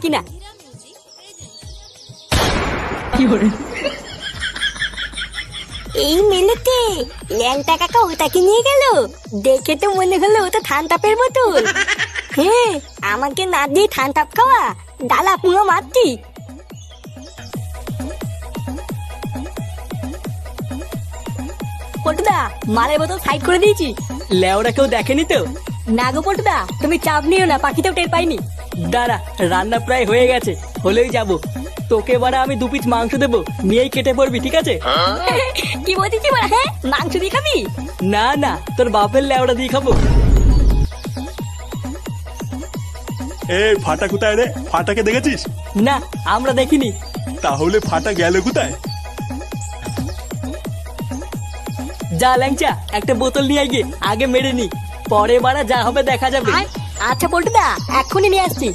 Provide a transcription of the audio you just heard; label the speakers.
Speaker 1: কিনা এই মেলেতে ল্যাংটা কাকা ওটাকে নিয়ে গেল। দেখে তো মনে হলো ওটা থানতাপের বোতল। হ্যাঁ, আমাকে না দিয়ে থানতাপ খাওয়া, ডালা পুরো মারতি। পটুদা, মালের বোতল সাইড করে দিয়েছি।
Speaker 2: লেওরা কেউ দেখেনি তো?
Speaker 1: না গো পটুদা, তুমি চাপ নিও না, পাখিতেও টের পাইনি।
Speaker 2: দাঁড়া, রান্না প্রায় হয়ে গেছে, হলেই যাব। তোকে বারা আমি 2 পিস মাংস দেবো, নিয়েই কেটে পড়বি, ঠিক আছে?
Speaker 1: কি বলছিস বলা? হ্যাঁ, মাংস দিয়ে খাবি?
Speaker 2: না না, তোর বাপের লেওরা দিয়ে খাবো।
Speaker 3: এই ফাটা কোথায় রে? ফাটাকে দেখেছিস?
Speaker 2: না, আমরা দেখিনি।
Speaker 3: তাহলে ফাটা গেল কোথায়?
Speaker 2: যা ল্যাংচা, একটা বোতল নিয়ে গিয়ে আগে মেরে নি, পরে বারা যা হবে দেখা যাবে।
Speaker 1: আচ্ছা পটুদা, এক্ষুনি নিয়ে আসছি।